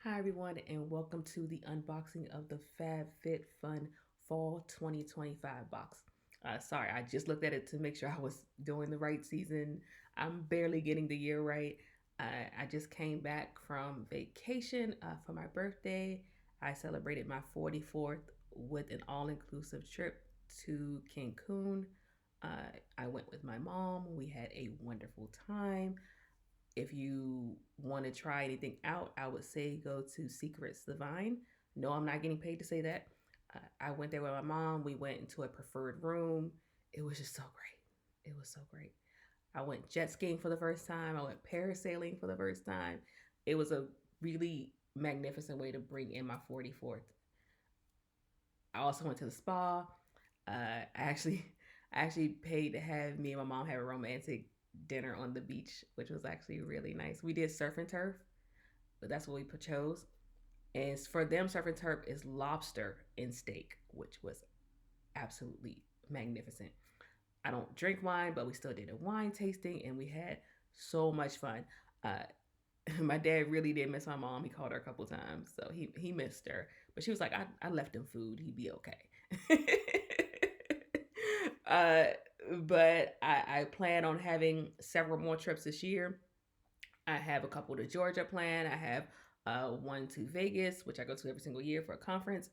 Hi, everyone, and welcome to the unboxing of the FabFitFun Fall 2025 box. Sorry, I just looked at it to make sure I was doing the right season. I'm barely getting the year right. I just came back from vacation for my birthday. I celebrated my 44th with an all inclusive trip to Cancun. Uh, I went with my mom. We had a wonderful time. If you want to try anything out, I would say go to Secrets Divine. No, I'm not getting paid to say that. I went there with my mom. We went into a preferred room. It was just so great. It was so great. I went jet skiing for the first time. I went parasailing for the first time. It was a really magnificent way to bring in my 44th. I also went to the spa. I actually paid to have me and my mom have a romantic dinner on the beach, which was actually really nice. We did surf and turf, but that's what we chose. And for them, surf and turf is lobster and steak, which was absolutely magnificent. I don't drink wine, but we still did a wine tasting, and we had so much fun. Uh, my dad really did miss my mom. He called her a couple times, so he missed her. But she was like, I left him food. He'd be okay. uh, but I plan on having several more trips this year. I have a couple to Georgia planned. I have one to Vegas, which I go to every single year for a conference,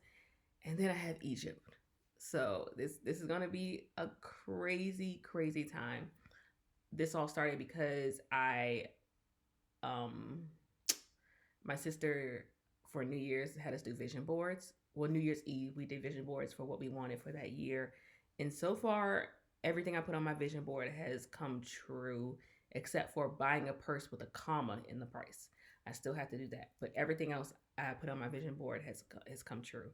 and then I have Egypt. So this is gonna be a crazy time. This all started because I um my sister for New Year's had us do vision boards. Well, New Year's Eve we did vision boards for what we wanted for that year, and so far everything I put on my vision board has come true, except for buying a purse with a comma in the price. I still have to do that, but everything else I put on my vision board has come true.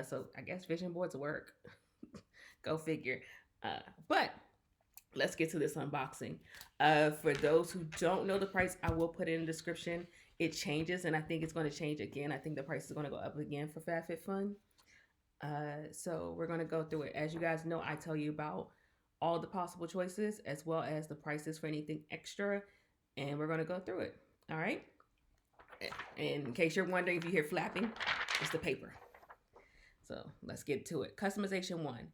So I guess vision boards work. Go figure. Uh, but let's get to this unboxing. For those who don't know the price, I will put it in the description. It changes, and I think it's going to change again. I think the price is going to go up again for FabFitFun. So we're going to go through it. As you guys know, I tell you about all the possible choices as well as the prices for anything extra, and we're going to go through it. All right. And in case you're wondering if you hear flapping, it's the paper. So let's get to it. Customization one.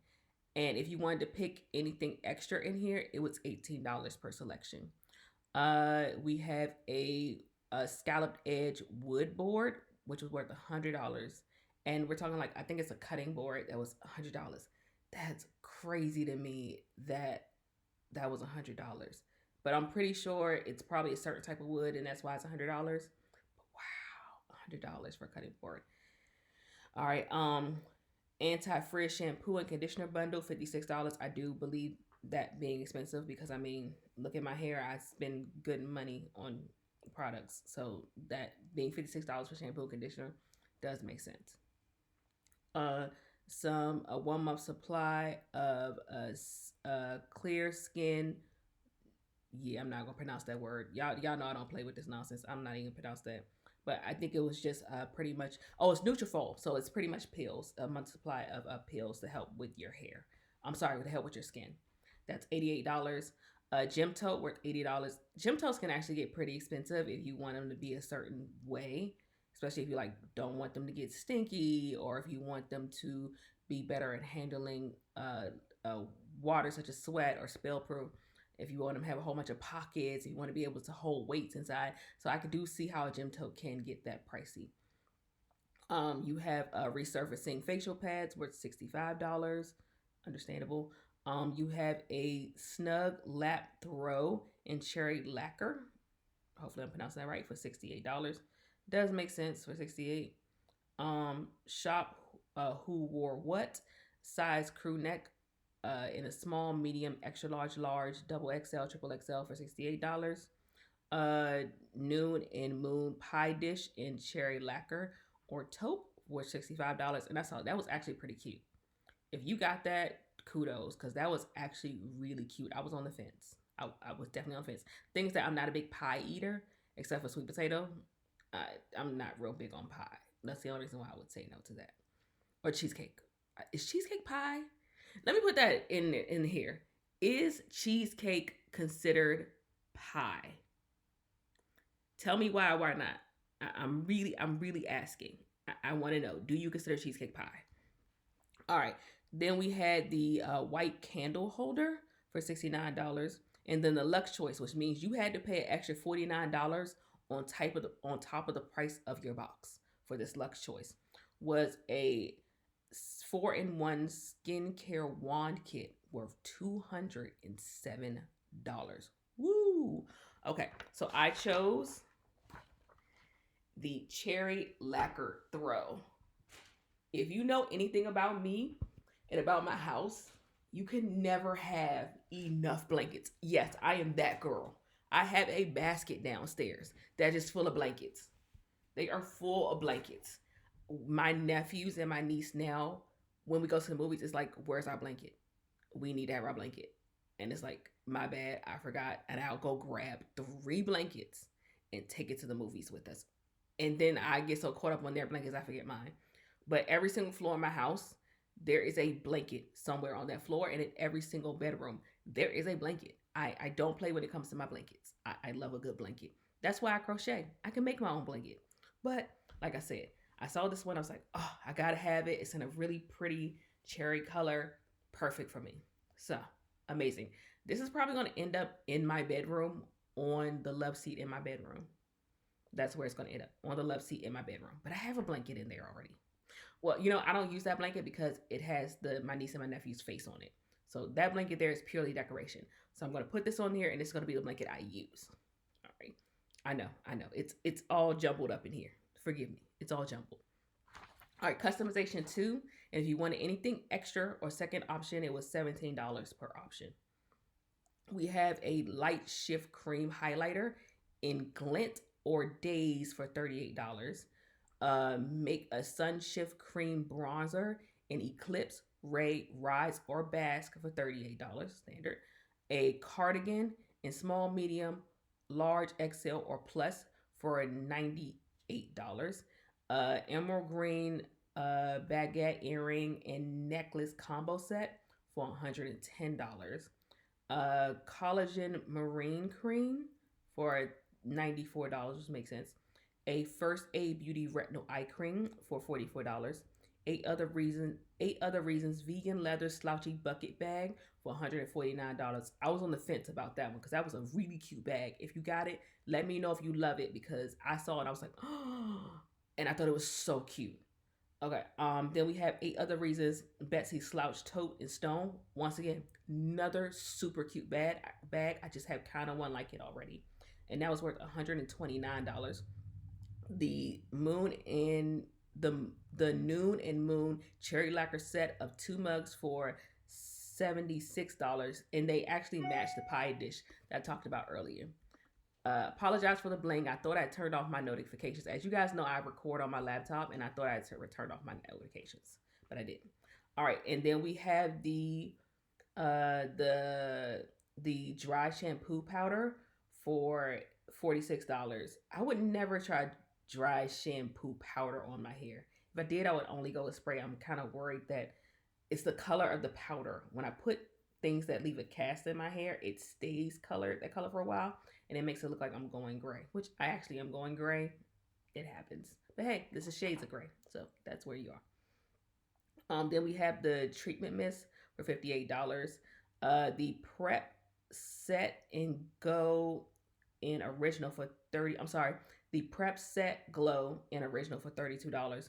And if you wanted to pick anything extra in here, it was $18 per selection. We have a scalloped edge wood board, which was worth $100. And we're talking like, I think it's a cutting board that was $100. That's crazy to me that was $100. But I'm pretty sure it's probably a certain type of wood, and that's why it's $100. But wow, $100 for a cutting board. All right. Anti-frizz shampoo and conditioner bundle, $56. I do believe that being expensive because I mean, look at my hair. I spend good money on products, so that being $56 for shampoo and conditioner does make sense. Uh, some a 1 month supply of clear skin. Yeah, I'm not gonna pronounce that word. Y'all know I don't play with this nonsense. I'm not even gonna pronounce that. But I think it was just pretty much. Oh, it's Nutrafol, so it's pretty much pills, a month supply of pills to help with your hair. I'm sorry, to help with your skin. That's $88. Gym tote worth $80. Gym totes can actually get pretty expensive if you want them to be a certain way, especially if you like don't want them to get stinky or if you want them to be better at handling uh, water such as sweat or spill proof. If you want them to have a whole bunch of pockets, if you want to be able to hold weights inside. So I could do see how a gym tote can get that pricey. You have resurfacing facial pads worth $65. Understandable. You have a Snug lap throw in cherry lacquer. Hopefully I'm pronouncing that right for $68. Does make sense for 68. Shop who wore what size crew neck in a small, medium, extra large, large, double XL, triple XL for $68. Uh, Noon and Moon pie dish in cherry lacquer or taupe for $65. And I saw that was actually pretty cute. If you got that, kudos, because that was actually really cute. I was on the fence. I was definitely on the fence. Things that I'm not a big pie eater, except for sweet potato. I'm not real big on pie. That's the only reason why I would say no to that. Or cheesecake. Is cheesecake pie? Let me put that in here. Is cheesecake considered pie? Tell me why or why not. I'm really asking. I want to know, do you consider cheesecake pie? All right. Then we had the white candle holder for $69, and then the Lux Choice, which means you had to pay an extra $49 on top of the price of your box for this Lux Choice. Was a 4-in-1 skincare wand kit worth $207. Woo! Okay, so I chose the cherry lacquer throw. If you know anything about me and about my house, you can never have enough blankets. Yes, I am that girl. I have a basket downstairs that is full of blankets. They are full of blankets. My nephews and my niece now, when we go to the movies, it's like, where's our blanket? We need to have our blanket. And it's like, my bad, I forgot. And I'll go grab 3 blankets and take it to the movies with us. And then I get so caught up on their blankets, I forget mine. But every single floor in my house, there is a blanket somewhere on that floor. And in every single bedroom, there is a blanket. I don't play when it comes to my blankets. I love a good blanket. That's why I crochet. I can make my own blanket. But like I said, I saw this one. I was like, oh, I got to have it. It's in a really pretty cherry color. Perfect for me. So amazing. This is probably going to end up in my bedroom on the love seat in my bedroom. That's where it's going to end up, on the love seat in my bedroom. But I have a blanket in there already. Well, I don't use that blanket because it has my niece and my nephew's face on it. So that blanket there is purely decoration. So I'm going to put this on here, and it's going to be the blanket I use. All right. I know. It's all jumbled up in here. Forgive me. It's all jumbled. All right, customization 2. And if you wanted anything extra or second option, it was $17 per option. We have a light shift cream highlighter in Glint or Days for $38. Make a sun shift cream bronzer in Eclipse, Ray, Rise, or Bask for $38 standard. A cardigan in small, medium, large, XL, or plus for $98. Emerald green baguette earring and necklace combo set for $110. Collagen marine cream for $94, which makes sense. A First Aid Beauty retinol eye cream for $44. Eight other reasons vegan leather slouchy bucket bag for $149. I was on the fence about that one because that was a really cute bag. If you got it, let me know if you love it, because I saw it, I was like, oh, and I thought it was so cute. Okay, then we have Eight Other Reasons Betsy slouch tote in stone. Once again, another super cute bag. I just have kind of one like it already, and that was worth $129. The moon and the noon and moon cherry lacquer set of 2 mugs for $76, and they actually match the pie dish that I talked about earlier. Apologize for the bling. I thought I turned off my notifications. As you guys know, I record on my laptop, and I thought I had turned off my notifications, but I didn't. All right, and then we have the dry shampoo powder for $46. I would never try dry shampoo powder on my hair. If I did, I would only go with spray. I'm kind of worried that it's the color of the powder. When I put things that leave a cast in my hair, it stays that color for a while, and it makes it look like I'm going gray, which I actually am going gray. It happens. But hey, this is shades of gray, so that's where you are. Then we have the treatment mist for $58. The prep set and go in original for $30. I'm sorry. The prep set glow in original for $32.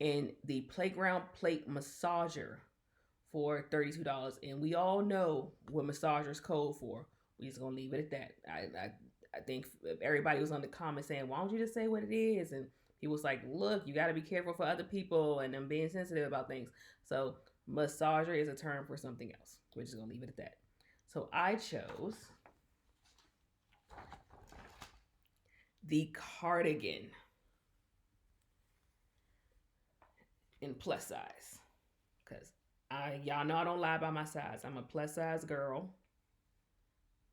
And the playground plate massager for $32. And we all know what massager's code for. We just gonna leave it at that. I think everybody was on the comments saying, why don't you just say what it is? And he was like, look, you got to be careful for other people and them being sensitive about things. So massager is a term for something else. We're just gonna leave it at that. So I chose the cardigan in plus size, because y'all know I don't lie about my size. I'm a plus size girl,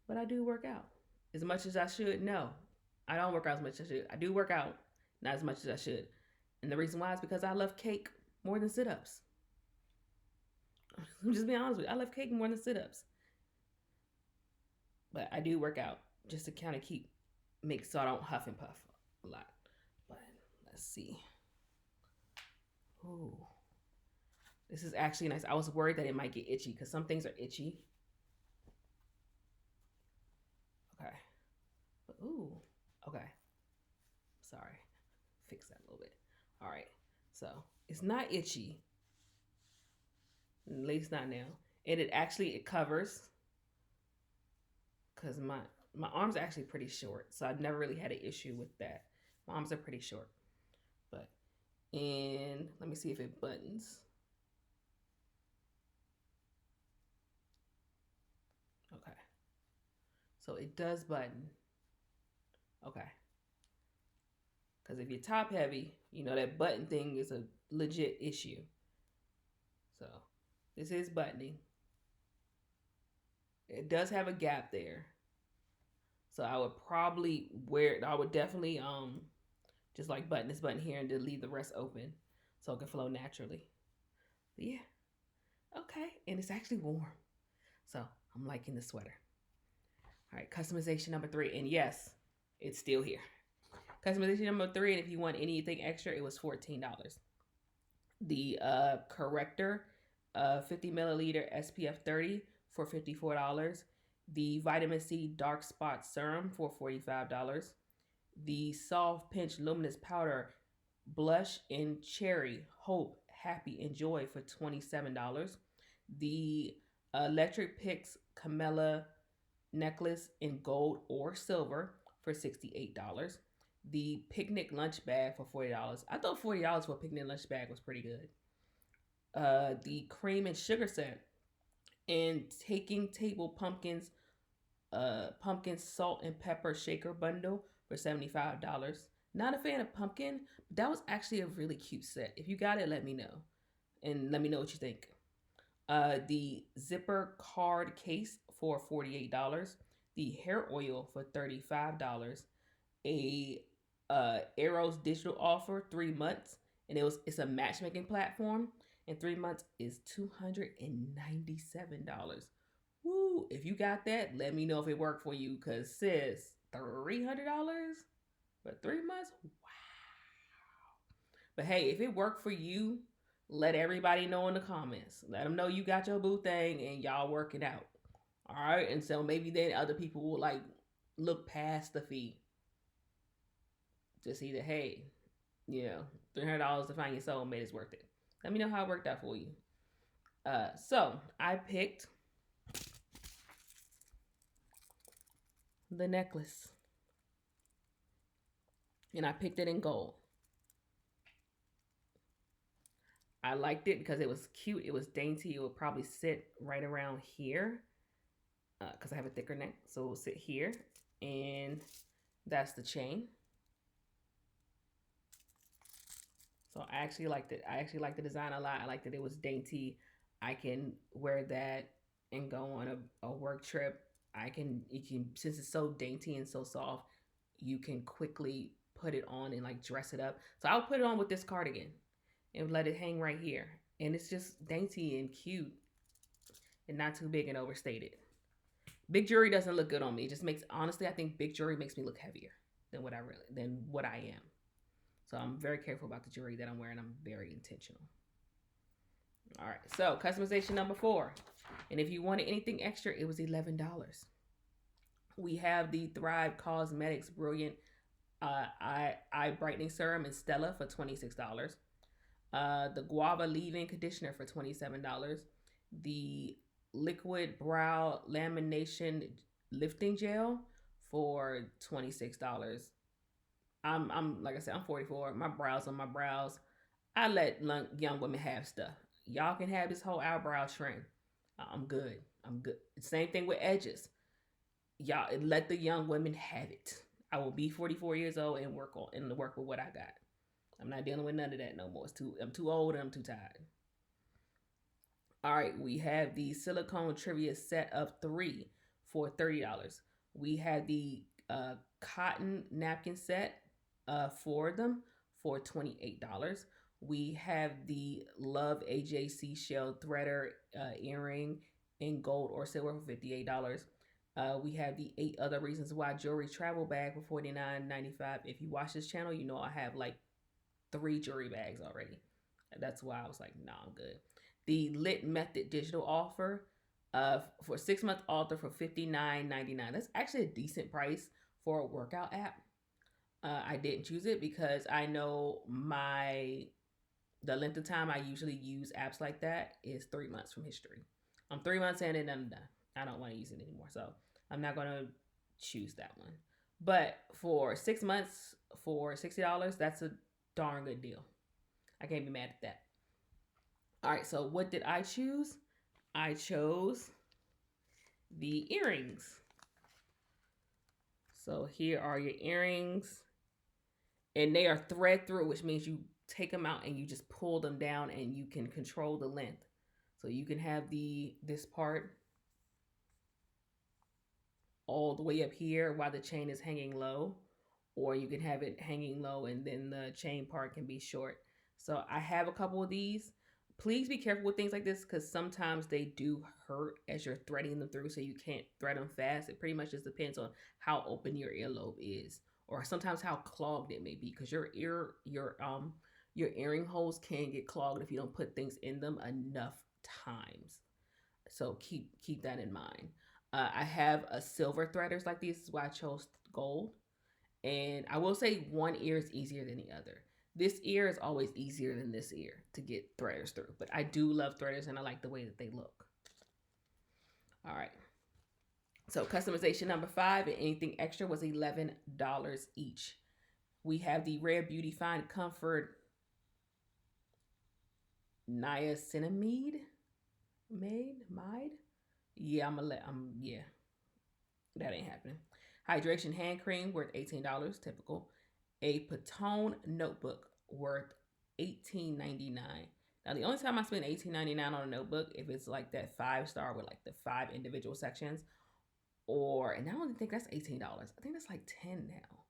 but I do work out as much as I should. No, I don't work out as much as I should. I do work out, not as much as I should. And the reason why is because I love cake more than sit-ups. I'm just being honest with you. I love cake more than sit-ups. But I do work out just to kind of make so I don't huff and puff a lot. But Let's see. Ooh. This is actually nice. I was worried that it might get itchy because some things are itchy. Okay. But, ooh. Okay. Sorry. Fix that a little bit. All right. So it's not itchy. At least not now. And it covers because my arms are actually pretty short, so I've never really had an issue with that. My arms are pretty short, but and let me see if it buttons. Okay, so it does button. Okay, because if you're top heavy, you know that button thing is a legit issue. So this is buttoning. It does have a gap there. So I would probably wear it. I would definitely just like button this button here and then leave the rest open so it can flow naturally. But yeah. Okay. And it's actually warm. So I'm liking the sweater. All right, customization number 3. And yes, it's still here. Customization number 3, and if you want anything extra, it was $14. The corrector, 50 milliliter SPF 30 for $54. The vitamin C dark spot serum for $45. The soft pinch luminous powder blush in cherry hope happy and joy for $27. The electric pix Camilla necklace in gold or silver for $68. The picnic lunch bag for $40. I thought $40 for a picnic lunch bag was pretty good. The cream and sugar set and taking table pumpkins pumpkin salt and pepper shaker bundle for $75. Not a fan of pumpkin, but that was actually a really cute set. If you got it, let me know. And let me know what you think. The zipper card case for $48. The hair oil for $35. A Arrows digital offer 3 months, and it's a matchmaking platform, and 3 months is $297. Woo! If you got that, let me know if it worked for you, cause sis, $300 for 3 months. Wow! But hey, if it worked for you, let everybody know in the comments. Let them know you got your boo thing and y'all working out. All right, and so maybe then other people will like look past the fee to see that hey, $300 to find your soulmate is worth it. Let me know how it worked out for you. So I picked the necklace, and I picked it in gold. I liked it because it was cute. It was dainty. It would probably sit right around here because I have a thicker neck, so it will sit here, and that's the chain. So I actually liked it. I actually liked the design a lot. I liked that it was dainty. I can wear that and go on a work trip. You can since it's so dainty and so soft, you can quickly put it on and like dress it up. So I'll put it on with this cardigan and let it hang right here. And it's just dainty and cute and not too big and overstated. Big jewelry doesn't look good on me. It just makes, honestly, I think big jewelry makes me look heavier than what I am. So I'm very careful about the jewelry that I'm wearing. I'm very intentional. All right, so customization number 4. And if you wanted anything extra, it was $11. We have the Thrive Cosmetics Brilliant Eye Brightening Serum in Stella for $26. The Guava Leave-In Conditioner for $27. The Liquid Brow Lamination Lifting Gel for $26. I'm like I said, I'm 44. My brows on my brows. I let young women have stuff. Y'all can have this whole eyebrow trend. I'm good. Same thing with edges. Y'all let the young women have it. I will be 44 years old and work with what I got. I'm not dealing with none of that no more. I'm too old and I'm too tired. All right, we have the silicone trivia set of 3 for $30. We have the cotton napkin set for them for $28. We have the Love AJ Seashell threader earring in gold or silver for $58. We have the 8 Other Reasons Why jewelry travel bag for $49.95. If you watch this channel, you know I have like 3 jewelry bags already. That's why I was like, nah, I'm good. The Lit Method digital offer for 6 month offer for $59.99. That's actually a decent price for a workout app. I didn't choose it because I know the length of time I usually use apps like that is 3 months from history. I'm 3 months in and I'm done. I don't want to use it anymore. So I'm not going to choose that one. But for 6 months for $60, that's a darn good deal. I can't be mad at that. All right, so what did I choose? I chose the earrings. So here are your earrings. And they are thread through, which means you take them out and you just pull them down and you can control the length. So you can have this part all the way up here while the chain is hanging low, or you can have it hanging low and then the chain part can be short. So I have a couple of these. Please be careful with things like this because sometimes they do hurt as you're threading them through, so you can't thread them fast. It pretty much just depends on how open your earlobe is, or sometimes how clogged it may be, because your earring holes can get clogged if you don't put things in them enough times. So keep that in mind. I have a silver threaders like these. This is why I chose gold. And I will say one ear is easier than the other. This ear is always easier than this ear to get threaders through. But I do love threaders and I like the way that they look. All right. So customization number 5 and anything extra was $11 each. We have the Rare Beauty Fine Comfort Niacinamide. Yeah, yeah. That ain't happening. Hydration hand cream worth $18, typical. A Patone notebook worth $18.99. Now the only time I spend $18.99 on a notebook if it's like that 5-star with like the 5 individual sections, and I don't think that's $18. I think that's like $10 now.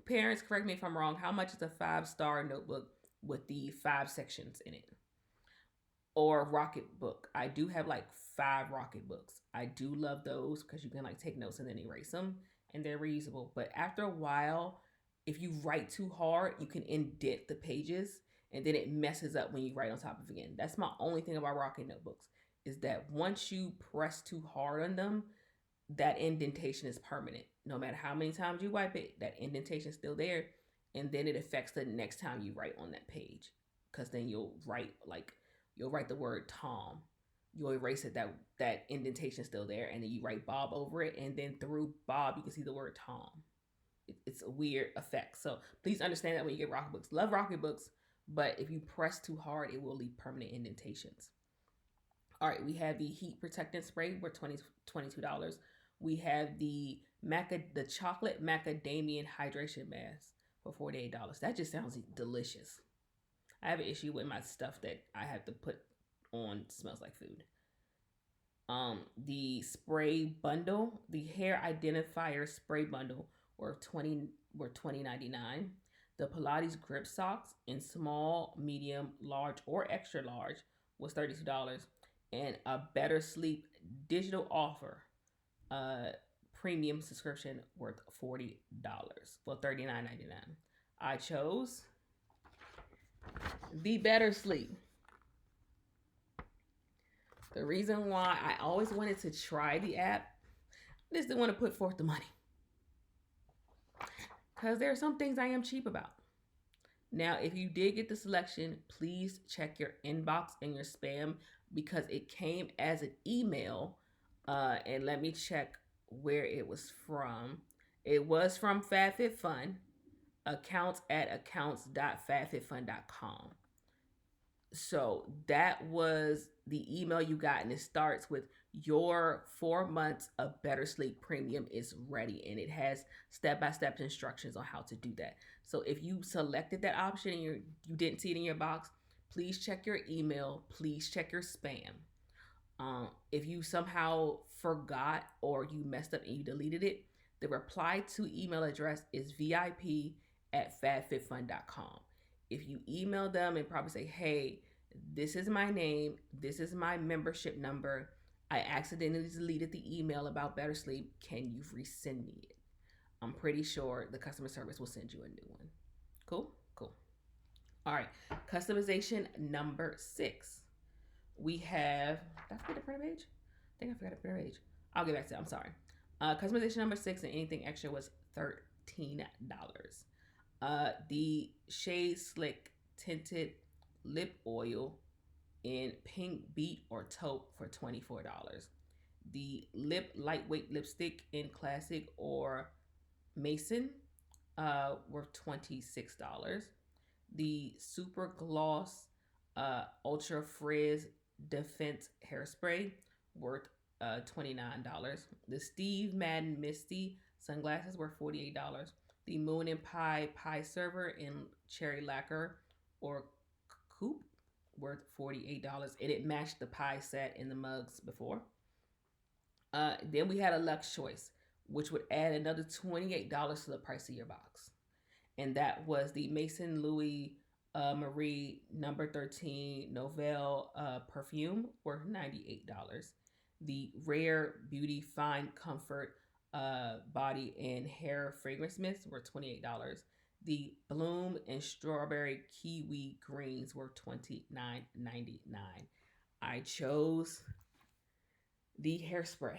Parents, correct me if I'm wrong. How much is a 5-star notebook with the 5 sections in it? Or Rocket Book. I do have like 5 Rocket books. I do love those because you can like take notes and then erase them, and they're reusable. But after a while, if you write too hard, you can indent the pages and then it messes up when you write on top of it again. That's my only thing about Rocket notebooks, is that once you press too hard on them, that indentation is permanent. No matter how many times you wipe it, that indentation is still there, and then it affects the next time you write on that page, because then you'll write the word Tom. You'll erase it, that indentation is still there, and then you write Bob over it, and then through Bob you can see the word Tom. It's a weird effect. So please understand that when you get Rocket books. Love Rocket books, but if you press too hard, it will leave permanent indentations. All right, we have the heat protectant spray for $22. We have the chocolate macadamia hydration mask for $48. That just sounds delicious. I have an issue with my stuff that I have to put on smells like food. The spray bundle, the hair identifier spray bundle were $20.99. The Pilates grip socks in small, medium, large, or extra large was $32. And a BetterSleep digital offer premium subscription worth $40. Well, $39.99. I chose the BetterSleep. The reason why I always wanted to try the app, I just didn't want to put forth the money, because there are some things I am cheap about. Now, if you did get the selection, please check your inbox and your spam, because it came as an email. And let me check where it was from. It was from FabFitFun, accounts@accounts.fabfitfun.com. So that was the email you got, and it starts with your 4 months of BetterSleep Premium is ready, and it has step-by-step instructions on how to do that. So if you selected that option and you didn't see it in your box, please check your email. Please check your spam. If you somehow forgot or you messed up and you deleted it, the reply to email address is vip@fabfitfun.com. If you email them and probably say, hey, this is my name, this is my membership number, I accidentally deleted the email about BetterSleep, can you resend me it? I'm pretty sure the customer service will send you a new one. Cool? Cool. All right, customization number 6. We have, did I forget the printer page? I think I forgot the printer page. I'll get back to it. I'm sorry. Customization number 6 and anything extra was $13. The Shade Slick Tinted Lip Oil in pink beet or taupe for $24. The Lip Lightweight Lipstick in classic or mason were $26. The Super Gloss Ultra-Frizz Defense Hairspray worth $29. The Steve Madden Misty sunglasses were $48. The Moon and Pie Server in Cherry Lacquer or Coupe worth $48. And it matched the pie set in the mugs before. Then we had a Lux Choice, which would add another $28 to the price of your box. And that was the Maison Louis Marie number 13 Nouvelle perfume worth $98. The Rare Beauty Fine Comfort body and hair fragrance mists were $28. The Bloom and Strawberry Kiwi Greens were $29.99. I chose the hairspray.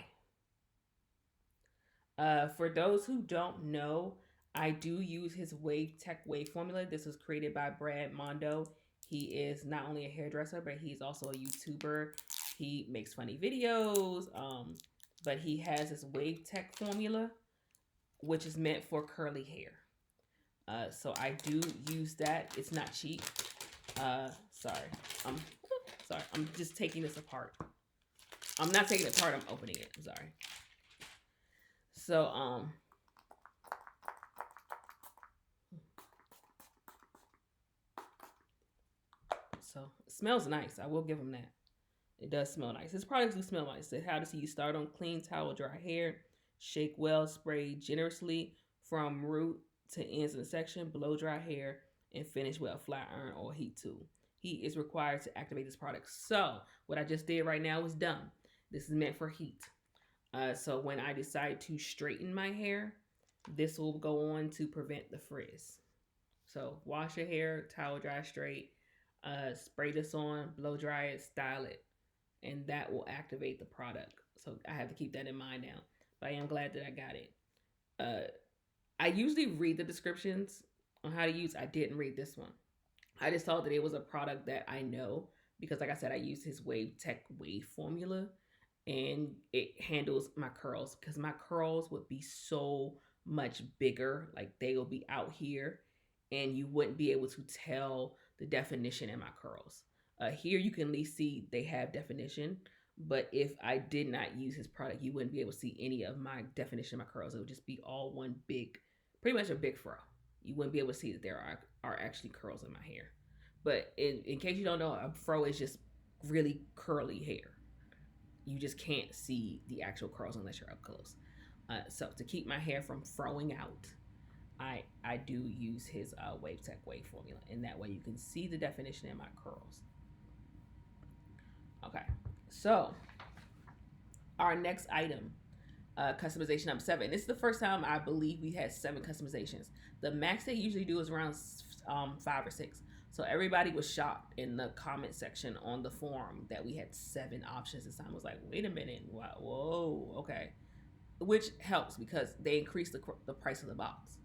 For those who don't know, I do use his Wave Tech Wave formula. This was created by Brad Mondo. He is not only a hairdresser, but he's also a YouTuber. He makes funny videos, but he has this Wave Tech formula, which is meant for curly hair. So I do use that. It's not cheap. Sorry. Sorry. I'm just taking this apart. I'm not taking it apart. I'm opening it. I'm sorry. So, so it smells nice. I will give him that. It does smell nice. His products do smell nice. How to see you start on clean towel, dry hair, shake well, spray generously from root to ends of the section, blow dry hair, and finish with a flat iron or heat tool. Heat is required to activate this product. So what I just did right now is done. This is meant for heat. So when I decide to straighten my hair, this will go on to prevent the frizz. So wash your hair, towel dry straight, spray this on, blow dry it, style it, and that will activate the product. So I have to keep that in mind now. But I am glad that I got it. I usually read the descriptions on how to use. I didn't read this one. I just thought that it was a product that I know because, like I said, I use his Wave Tech Wave formula, and it handles my curls because my curls would be so much bigger. Like they will be out here, and you wouldn't be able to tell the definition in my curls. Here you can at least see they have definition, but if I did not use his product, you wouldn't be able to see any of my definition of my curls. It would just be all one big, pretty much a big fro. You wouldn't be able to see that there are actually curls in my hair. But in case you don't know, a fro is just really curly hair. You just can't see the actual curls unless you're up close. So to keep my hair from throwing out, I do use his Wave Tech Wave formula, and that way you can see the definition in my curls. Okay, so our next item, customization number 7. This is the first time I believe we had 7 customizations. The max they usually do is around 5 or 6. So everybody was shocked in the comment section on the forum that we had 7 options this time. I was like, wait a minute, whoa, okay. Which helps because they increase the price of the box.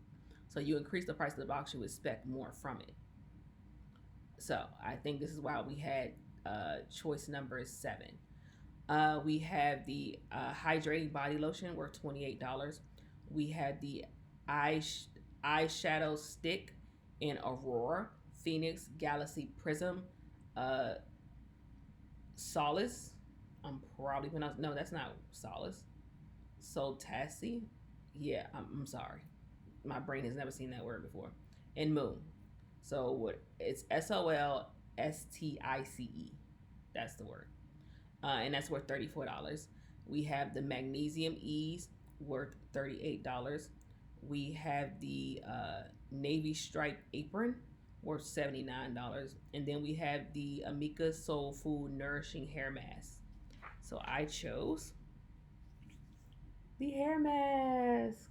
So you increase the price of the box, you expect more from it. So I think this is why we had choice number 7. We have the hydrating body lotion worth $28. We had the eyeshadow stick in Aurora, Phoenix, Galaxy Prism, Solace. I'm probably pronouncing. No, that's not Solace. Soltassi. Yeah, I'm sorry. My brain has never seen that word before. And Moon. So what? It's SOLSTICE. That's the word. And that's worth $34. We have the Magnesium Ease worth $38. We have the Navy Stripe Apron worth $79. And then we have the Amika Soulfood Nourishing Hair Mask. So I chose the hair mask.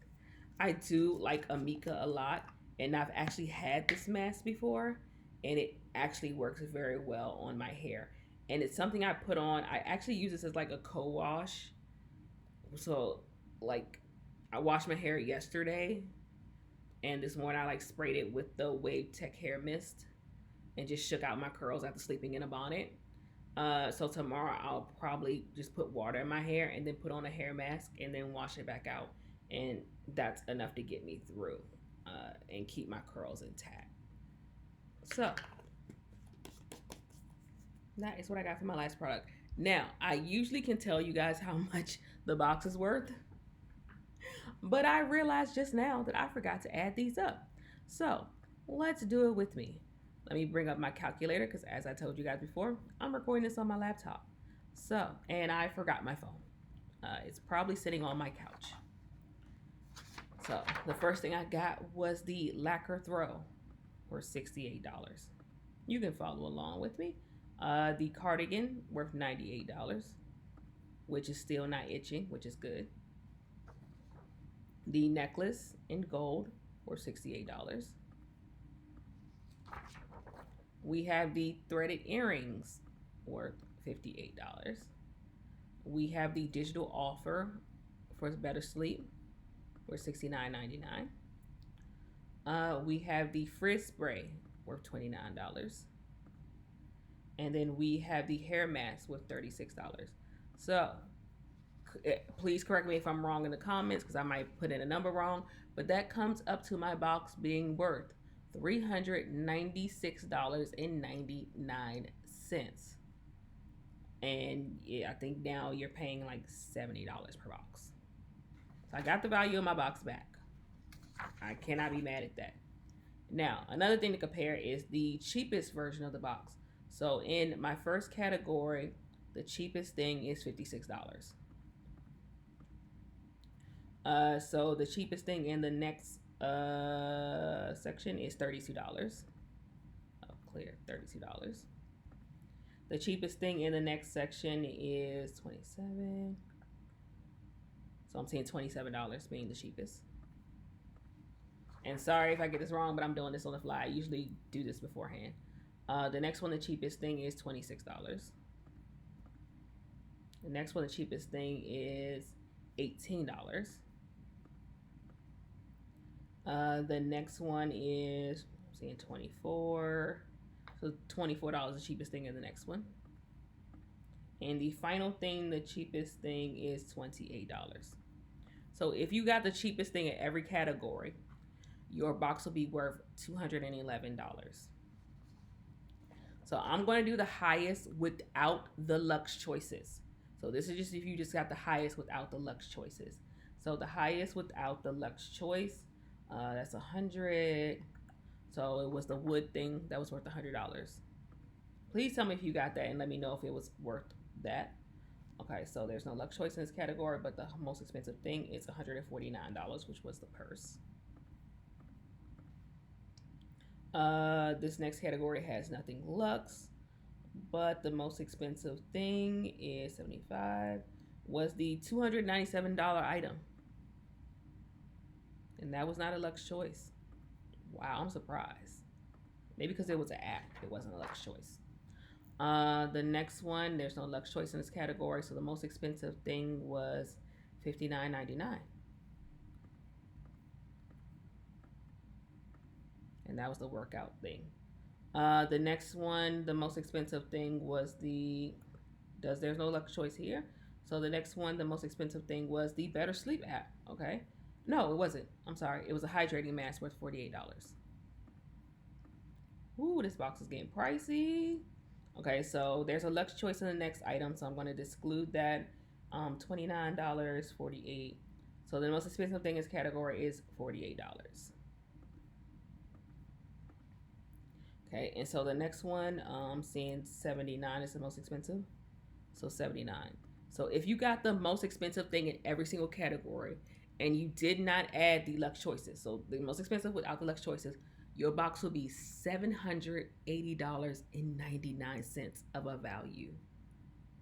I do like Amika a lot, and I've actually had this mask before, and it actually works very well on my hair. And it's something I put on. I actually use this as like a co-wash. So like I washed my hair yesterday, and this morning I like sprayed it with the Wave Tech hair mist and just shook out my curls after sleeping in a bonnet. So tomorrow I'll probably just put water in my hair and then put on a hair mask and then wash it back out, and that's enough to get me through and keep my curls intact. So that is what I got for my last product. Now I usually can tell you guys how much the box is worth, but I realized just now that I forgot to add these up. So let's do it with me. Let me bring up my calculator because, as I told you guys before, I'm recording this on my laptop. So, and I forgot my phone. It's probably sitting on my couch. So, the first thing I got was the Lacquer Throw for $68. You can follow along with me. The Cardigan worth $98, which is still not itching, which is good. The necklace in gold for $68. We have the threaded earrings worth $58. We have the digital offer for BetterSleep for $69.99. We have the Frizz spray worth $29. And then we have the hair mask worth $36. So please correct me if I'm wrong in the comments because I might put in a number wrong, but that comes up to my box being worth $396.99. And yeah, I think now you're paying like $70 per box. So I got the value of my box back. I cannot be mad at that. Now, another thing to compare is the cheapest version of the box. So in my first category, the cheapest thing is $56. So the cheapest thing in the next section is $32. Oh, clear, $32. The cheapest thing in the next section is $27. So I'm saying $27 being the cheapest. And sorry if I get this wrong, but I'm doing this on the fly. I usually do this beforehand. The next one, the cheapest thing is $26. The next one, the cheapest thing is $18. The next one is, I'm seeing 24. So $24 is the cheapest thing in the next one. And the final thing, the cheapest thing is $28. So if you got the cheapest thing in every category, your box will be worth $211. So I'm going to do the highest without the luxe choices. So this is just if you just got the highest without the luxe choices. So the highest without the luxe choice, that's 100. So it was the wood thing that was worth $100. Please tell me if you got that and let me know if it was worth that. Okay, so there's no luxe choice in this category, but the most expensive thing is $149, which was the purse. This next category has nothing luxe, but the most expensive thing is $75, was the $297 item. And that was not a luxe choice. Wow, I'm surprised. Maybe because it was an app, it wasn't a luxe choice. The next one, there's no luxe choice in this category, so the most expensive thing was $59.99. And that was the workout thing. The next one, the most expensive thing was there's no luxe choice here. So the next one, the most expensive thing was the BetterSleep app, okay? No, it wasn't. I'm sorry. It was a hydrating mask worth $48. Ooh, this box is getting pricey. Okay, so there's a luxe choice in the next item, so I'm going to exclude that. $29, $48. So the most expensive thing in this category is $48. Okay, and so the next one, I'm seeing $79 is the most expensive. So $79. So if you got the most expensive thing in every single category and you did not add the luxe choices, so the most expensive without the luxe choices, your box will be $780.99 of a value.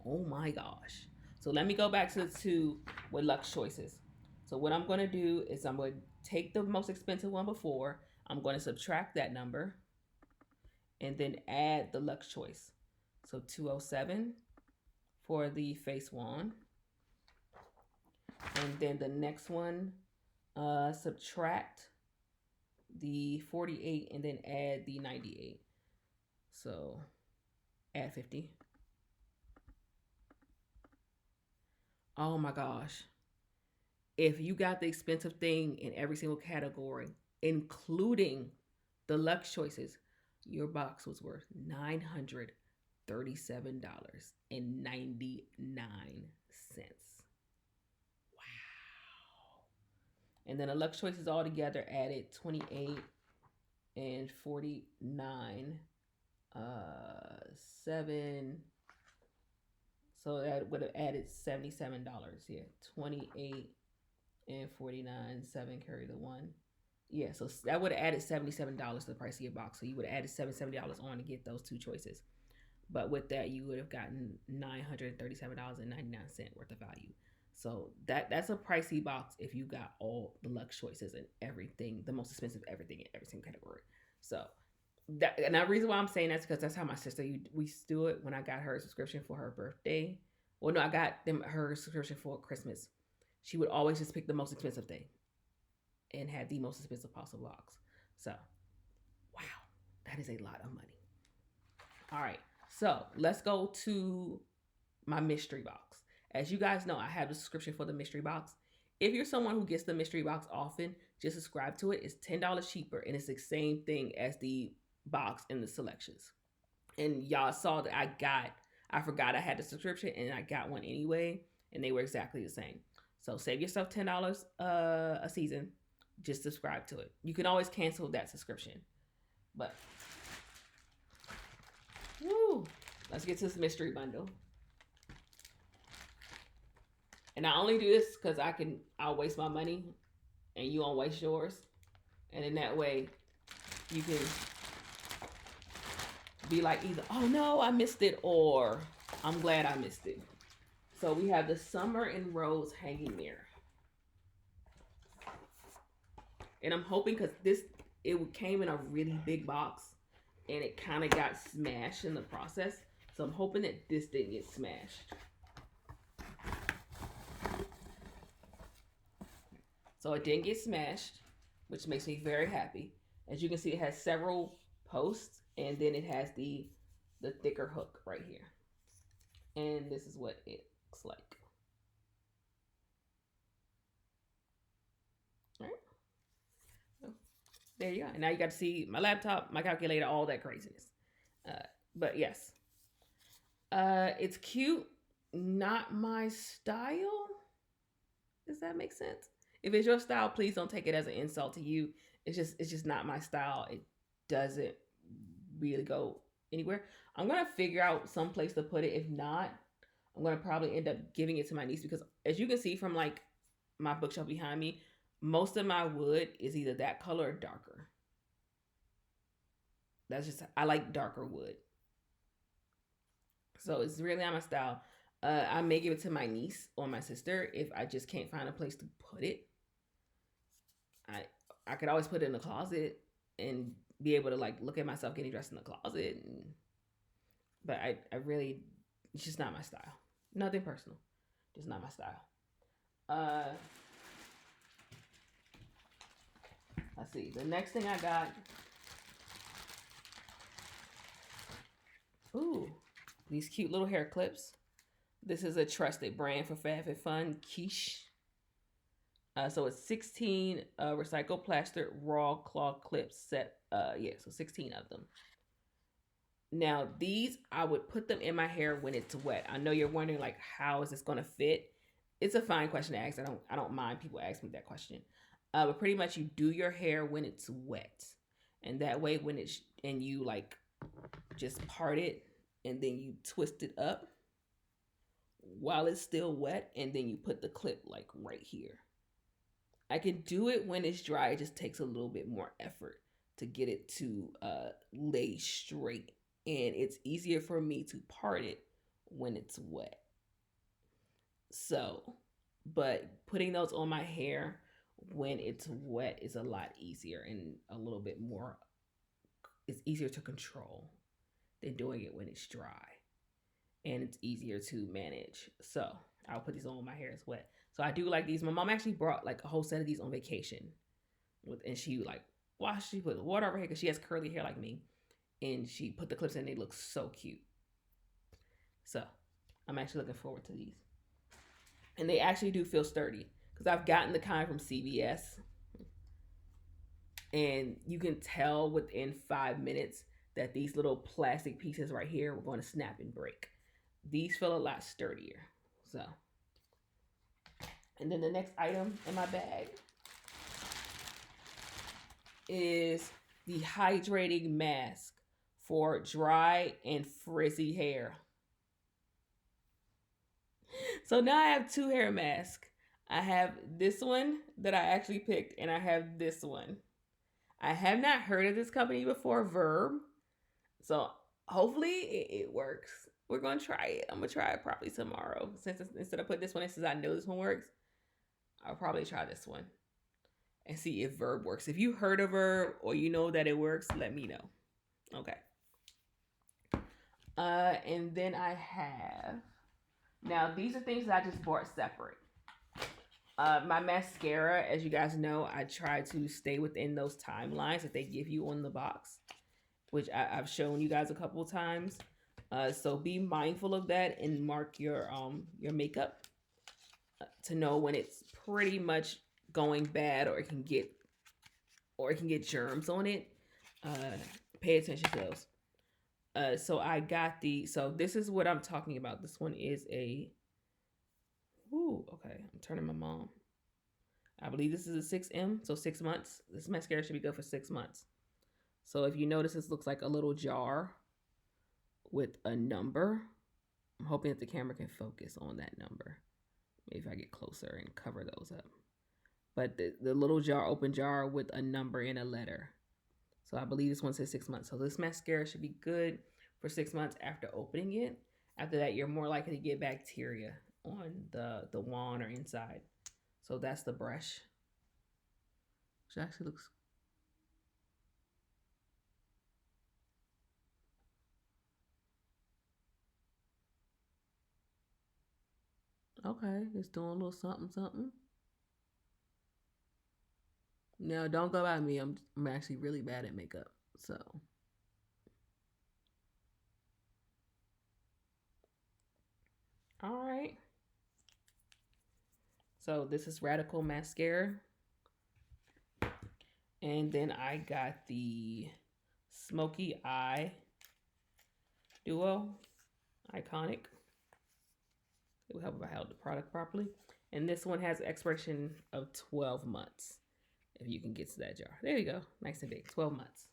Oh my gosh. So let me go back to the two with luxe choices. So what I'm going to do is I'm going to take the most expensive one before, I'm going to subtract that number, and then add the Luxe Choice. So 207 for the face wand. And then the next one, subtract the 48 and then add the 98. So add 50. Oh my gosh. If you got the expensive thing in every single category, including the Luxe Choices, your box was worth $937.99. Wow. And then the Luxe Choices all together added 28 and 49, 7. So that would have added $77. Yeah, 28 and 49, 7 carry the 1. Yeah, so that would have added $77 to the price of your box. So you would have added $77 on to get those two choices. But with that, you would have gotten $937.99 worth of value. So that's a pricey box if you got all the Luxe Choices and everything, the most expensive everything in every single category. So that, and the reason why I'm saying that's because that's how my sister we do it when I got her subscription for her birthday. Well, no, I got them her subscription for Christmas. She would always just pick the most expensive thing and had the most expensive possible box. So, wow, that is a lot of money. All right, so let's go to my mystery box. As you guys know, I have a subscription for the mystery box. If you're someone who gets the mystery box often, just subscribe to it. It's $10 cheaper, and it's the same thing as the box in the selections. And y'all saw that I forgot I had the subscription, and I got one anyway, and they were exactly the same. So save yourself $10 a season. Just subscribe to it. You can always cancel that subscription. But, woo, let's get to this mystery bundle. And I only do this because I'll waste my money and you won't waste yours. And in that way, you can be like either, oh no, I missed it, or I'm glad I missed it. So we have the Summer in Rose hanging mirror. And I'm hoping because it came in a really big box and it kind of got smashed in the process. So I'm hoping that this didn't get smashed. So it didn't get smashed, which makes me very happy. As you can see, it has several posts, and then it has the thicker hook right here. And this is what it looks like. All right. So, there you go. And now you got to see my laptop, my calculator, all that craziness. But yes. It's cute. Not my style. Does that make sense? If it's your style, please don't take it as an insult to you. It's just not my style. It doesn't really go anywhere. I'm gonna figure out some place to put it. If not, I'm gonna probably end up giving it to my niece because, as you can see from like my bookshelf behind me, most of my wood is either that color or darker. That's just, I like darker wood. So it's really not my style. I may give it to my niece or my sister if I just can't find a place to put it. I could always put it in the closet and be able to like look at myself getting dressed in the closet. But I really, it's just not my style. Nothing personal, just not my style. Let's see. The next thing I got. Ooh, these cute little hair clips. This is a trusted brand for FabFitFun, Kitch. So it's 16 recycled plastic raw cloth clips set. So 16 of them. Now these, I would put them in my hair when it's wet. I know you're wondering like, how is this going to fit? It's a fine question to ask. I don't mind people asking me that question. But pretty much you do your hair when it's wet, and that way when it's, and you like just part it and then you twist it up while it's still wet, and then you put the clip like right here. I can do it when it's dry. It just takes a little bit more effort to get it to lay straight, and it's easier for me to part it when it's wet. So, but putting those on my hair when it's wet is a lot easier and a little bit more it's easier to control than doing it when it's dry, and it's easier to manage. So I'll put these on when my hair is wet. So I do like these. My mom actually brought like a whole set of these on vacation, and she like washed. She put water over her hair because she has curly hair like me, and she put the clips in. They look so cute. So I'm actually looking forward to these, and they actually do feel sturdy because I've gotten the kind from CVS, and you can tell within 5 minutes that these little plastic pieces right here were going to snap and break. These feel a lot sturdier. So, and then the next item in my bag is the hydrating mask for dry and frizzy hair. So now I have 2 hair masks. I have this one that I actually picked, and I have this one. I have not heard of this company before, Verb. So hopefully it works. We're going to try it. I'm going to try it probably tomorrow. Since instead of putting this one in, since I know this one works, I'll probably try this one and see if Verb works. If you heard of Verb or you know that it works, let me know. Okay. And then I have, now these are things that I just bought separate. My mascara, as you guys know, I try to stay within those timelines that they give you on the box, which I've shown you guys a couple of times. So be mindful of that and mark your makeup to know when it's pretty much going bad, or it can get germs on it. Pay attention to those. So I got so this is what I'm talking about. This one is a, okay, I'm turning my mom. I believe this is a 6M, so 6 months. This mascara should be good for 6 months. So if you notice, this looks like a little jar with a number. I'm hoping that the camera can focus on that number. Maybe if I get closer and cover those up. But the little jar, open jar with a number and a letter. So I believe this one says 6 months. So this mascara should be good for 6 months after opening it. After that, you're more likely to get bacteria on the wand or inside. So that's the brush, which actually looks, okay, it's doing a little something, something. Now, don't go by me. I'm actually really bad at makeup, so. All right. So this is Radical Mascara. And then I got the Smokey Eye Duo. Iconic. It would help if I held the product properly. And this one has an expiration of 12 months. If you can get to that jar. There you go. Nice and big. 12 months.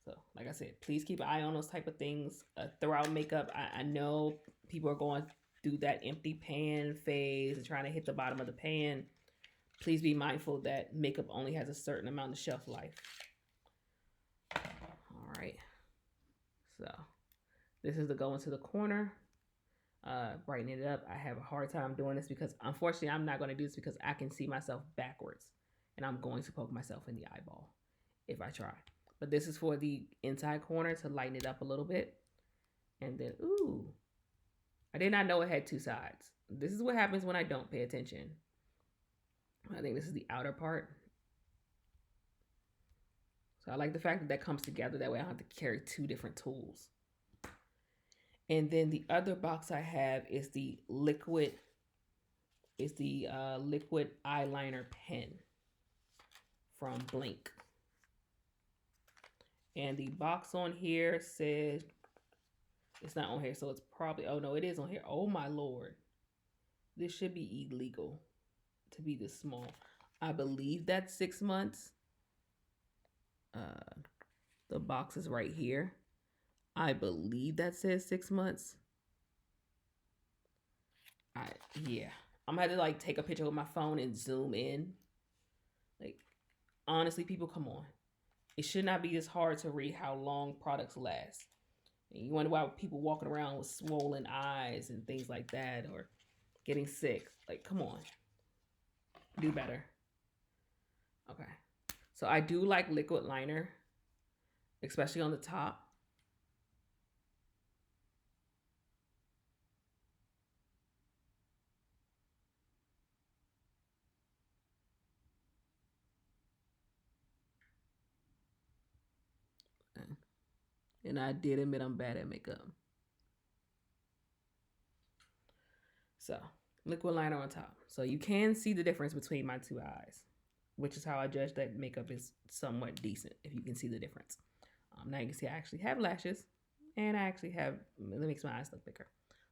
So, like I said, please keep an eye on those type of things. Throughout makeup, I know people are going through that empty pan phase and trying to hit the bottom of the pan. Please be mindful that makeup only has a certain amount of shelf life. All right. So, this is the go into the corner. Brighten it up. I have a hard time doing this because, unfortunately, I'm not going to do this because I can see myself backwards. And I'm going to poke myself in the eyeball if I try. But this is for the inside corner to lighten it up a little bit. And then, ooh, I did not know it had 2 sides. This is what happens when I don't pay attention. I think this is the outer part. So I like the fact that that comes together. That way I don't have to carry 2 different tools. And then the other box I have is the liquid eyeliner pen from Blinc. And the box on here says, it's not on here, so it's probably, oh no, it is on here. Oh my Lord. This should be illegal to be this small. I believe that's 6 months. The box is right here. I believe that says 6 months. Yeah. I'm gonna have to like take a picture with my phone and zoom in. Like, honestly, people, come on. It should not be this hard to read how long products last. And you wonder why people walking around with swollen eyes and things like that, or getting sick. Like, come on. Do better. Okay. So I do like liquid liner. especially on the top. And I did admit I'm bad at makeup. So, liquid liner on top. So you can see the difference between my two eyes, which is how I judge that makeup is somewhat decent, if you can see the difference. Now you can see I actually have lashes, and I actually have, that makes my eyes look bigger.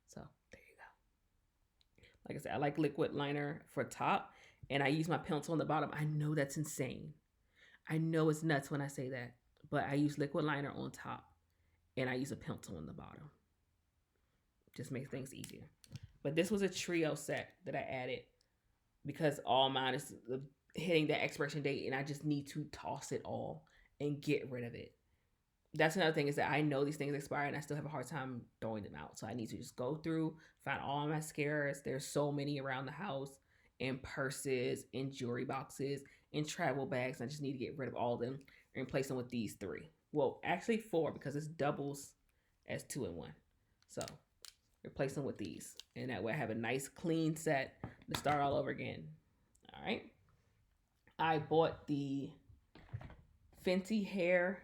So there you go. Like I said, I like liquid liner for top, and I use my pencil on the bottom. I know that's insane. I know it's nuts when I say that, but I use liquid liner on top, and I use a pencil on the bottom. Just makes things easier. But this was a trio set that I added because all mine is hitting the expiration date, and I just need to toss it all and get rid of it. That's another thing, is that I know these things expire and I still have a hard time throwing them out. So I need to just go through, find all my mascaras. There's so many around the house, in purses, in jewelry boxes, in travel bags. I just need to get rid of all of them and replace them with these three. Well, actually four, because this doubles as 2 in 1. So replace them with these. And that way I have a nice clean set to start all over again. All right. I bought the Fenty hair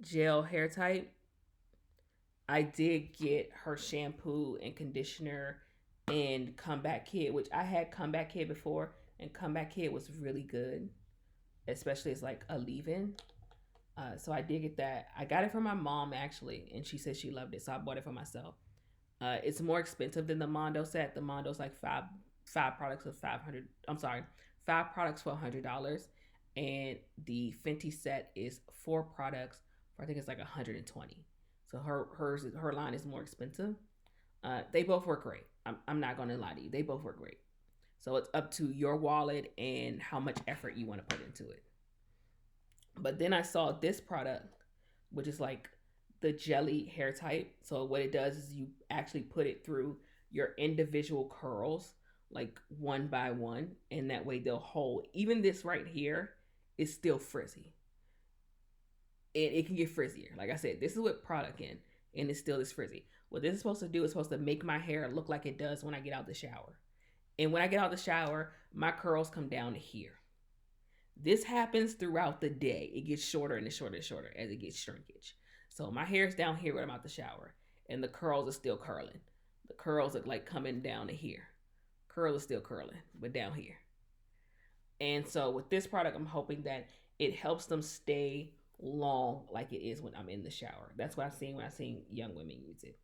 gel hair type. I did get her shampoo and conditioner and comeback kit, which I had comeback kit before, and comeback kit was really good, especially as like a leave-in. So I did get that. I got it from my mom actually, and she said she loved it, so I bought it for myself. It's more expensive than the Mondo set. The Mondo's like five products of 500. I'm sorry, 5 products for $100, and the Fenty set is 4 products for, I think it's like 120. So her line is more expensive. They both work great. I'm not gonna lie to you. They both work great. So it's up to your wallet and how much effort you want to put into it. But then I saw this product, which is like the jelly hair type. So what it does is you actually put it through your individual curls, like one by one, and that way they'll hold. Even this right here is still frizzy. It can get frizzier. Like I said, this is with product in, and it's still this frizzy. What this is supposed to do is supposed to make my hair look like it does when I get out the shower. And when I get out the shower, my curls come down to here. This happens throughout the day. It gets shorter and shorter and shorter as it gets shrinkage. So my hair is down here when I'm out the shower, and the curls are still curling. The curls are like coming down to here. Curl is still curling, but down here. And so with this product, I'm hoping that it helps them stay long like it is when I'm in the shower. That's what I've seen when I've seen young women use it.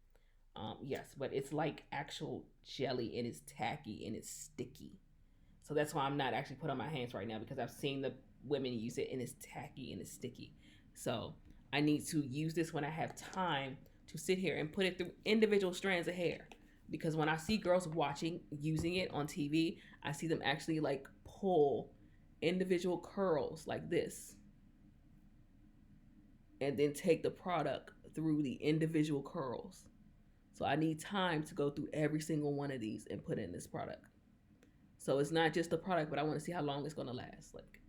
Yes, but it's like actual jelly, and it's tacky and it's sticky. So that's why I'm not actually put on my hands right now, because I've seen the women use it and it's tacky and it's sticky. So I need to use this when I have time to sit here and put it through individual strands of hair. Because when I see girls using it on TV, I see them actually like pull individual curls like this, and then take the product through the individual curls. So I need time to go through every single one of these and put in this product. So it's not just the product, but I want to see how long it's going to last. Like,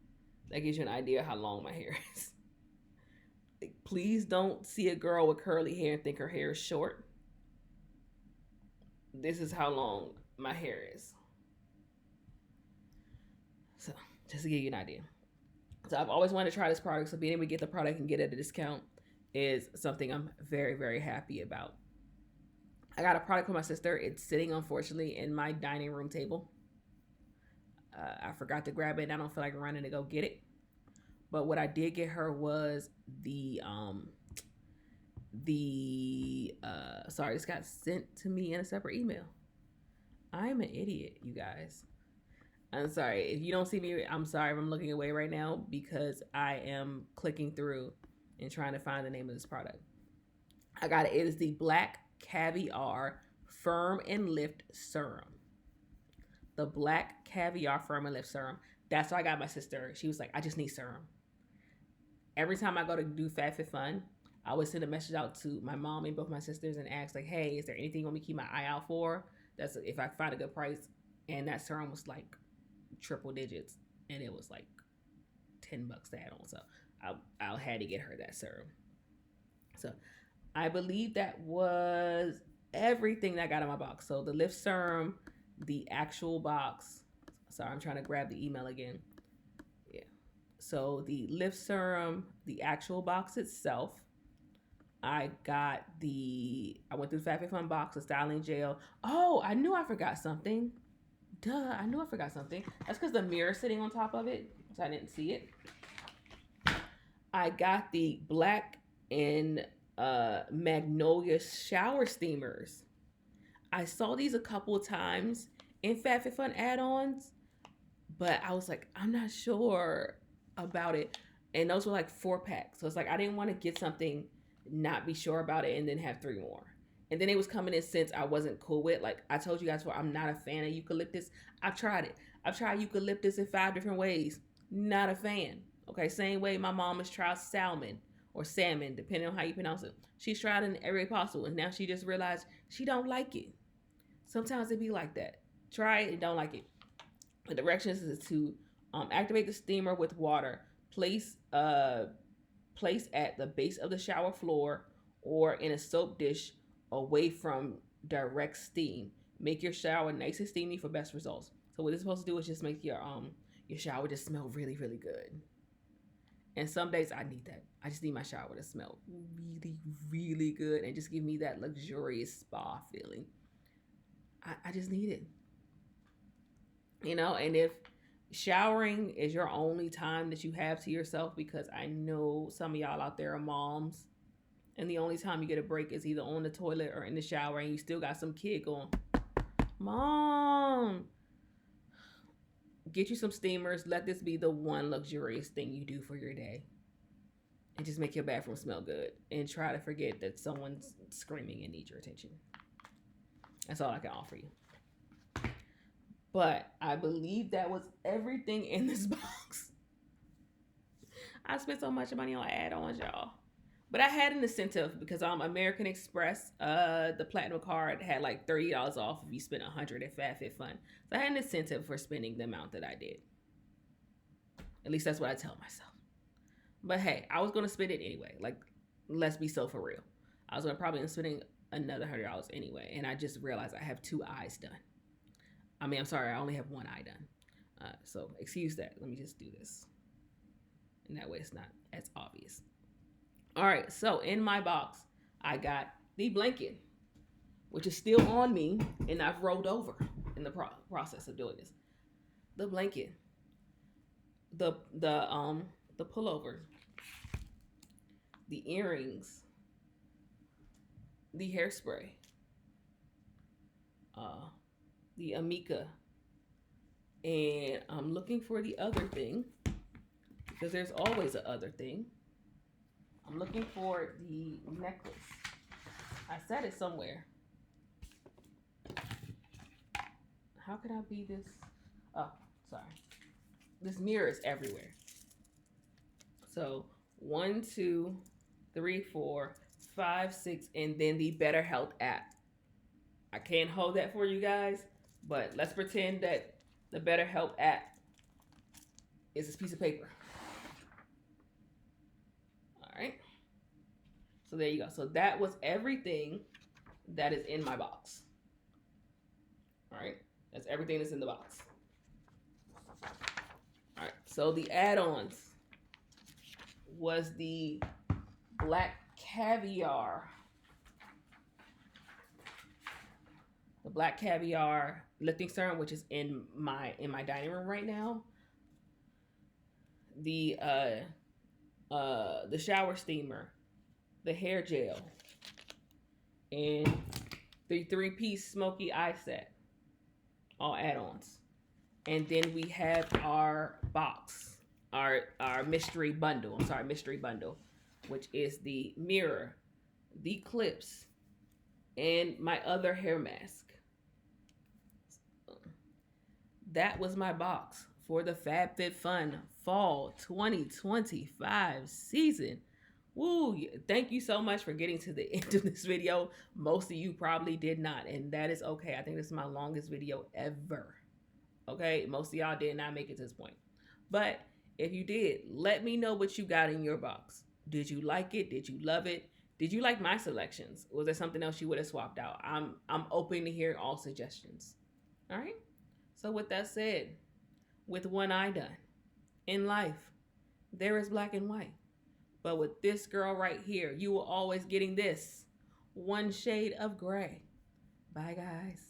that gives you an idea how long my hair is. Like, please don't see a girl with curly hair and think her hair is short. This is how long my hair is. So, just to give you an idea. So I've always wanted to try this product, so being able to get the product and get it at a discount is something I'm very, very happy about. I got a product for my sister. It's sitting, unfortunately, in my dining room table. I forgot to grab it, and I don't feel like running to go get it. But what I did get her was sorry, this got sent to me in a separate email. I'm an idiot, you guys. I'm sorry. If you don't see me, I'm sorry if I'm looking away right now, because I am clicking through and trying to find the name of this product. I got it. It is the Black Caviar Firm and Lift Serum. The Black Caviar Firm and Lift Serum. That's why I got my sister. She was like, I just need serum. Every time I go to do FabFitFun, I always send a message out to my mom and both my sisters and ask, like, hey, is there anything you want me to keep my eye out for? That's if I find a good price. And that serum was like triple digits, and it was like $10 to add on. So I'll had to get her that serum. So I believe that was everything that I got in my box. So the lift serum, the actual box. Sorry, I'm trying to grab the email again. Yeah. So the lift serum, the actual box itself. I went through the FabFitFun Box, the styling gel. Oh, I knew I forgot something. Duh, I knew I forgot something. That's because the mirror sitting on top of it, so I didn't see it. I got the black and magnolia shower steamers. I saw these a couple of times in FabFitFun add-ons, but I was like, I'm not sure about it. And those were like 4-packs. So it's like I didn't want to get something, not be sure about it, and then have 3 more. And then it was coming in scents I wasn't cool with. Like I told you guys before, I'm not a fan of eucalyptus. I've tried it. I've tried eucalyptus in 5 different ways. Not a fan. Okay, same way my mom has tried salmon or salmon, depending on how you pronounce it. She's tried it in every way possible, and now she just realized she don't like it. Sometimes it be like that. Try it and don't like it. The directions is to activate the steamer with water. Place at the base of the shower floor or in a soap dish away from direct steam. Make your shower nice and steamy for best results. So what it's supposed to do is just make your shower just smell really, really good. And some days I need that. I just need my shower to smell really, really good and just give me that luxurious spa feeling. I just need it. You know, and if showering is your only time that you have to yourself, because I know some of y'all out there are moms, and the only time you get a break is either on the toilet or in the shower, and you still got some kid going, Mom, get you some steamers. Let this be the one luxurious thing you do for your day. And just make your bathroom smell good. And try to forget that someone's screaming and needs your attention. That's all I can offer you. But I believe that was everything in this box. I spent so much money on add-ons, y'all. But I had an incentive because American Express, the Platinum card had like $30 off if you spent $100 at FabFitFun. So I had an incentive for spending the amount that I did. At least that's what I tell myself. But hey, I was going to spend it anyway. Like, let's be so for real. I was going to probably end up spending another $100 anyway. And I just realized I have 2 eyes done. I mean, I'm sorry, I only have 1 eye done. So excuse that. Let me just do this. And that way it's not as obvious. All right, so in my box, I got the blanket, which is still on me, and I've rolled over in the process of doing this. The blanket, the pullover, the earrings, the hairspray, the Amika, and I'm looking for the other thing because there's always a other thing. I'm looking for the necklace. I said it somewhere. How could I be this? Oh, sorry. This mirror is everywhere. So 1, 2, 3, 4, 5, 6, and then the Better Health app. I can't hold that for you guys, but let's pretend that the Better Health app is this piece of paper. Right. So there you go. So that was everything that is in my box. All right. That's everything that's in the box. All right. So the add-ons was the black caviar. The black caviar lifting serum, which is in my dining room right now. The shower steamer, the hair gel, and the 3-piece Smokey eye set, all add-ons. And then we have our box, our mystery bundle, which is the mirror, the clips, and my other hair mask. That was my box for the FabFitFun Fall 2025 season. Woo! Thank you so much for getting to the end of this video. Most of you probably did not, and that is okay. I think this is my longest video ever. Okay? Most of y'all did not make it to this point. But If you did, let me know what you got in your box. Did you like it? Did you love it? Did you like my selections? Was there something else you would have swapped out? I'm open to hearing all suggestions. All right. So with that said, with one eye done, in life, there is black and white. But with this girl right here, you will always getting this one shade of gray. Bye guys.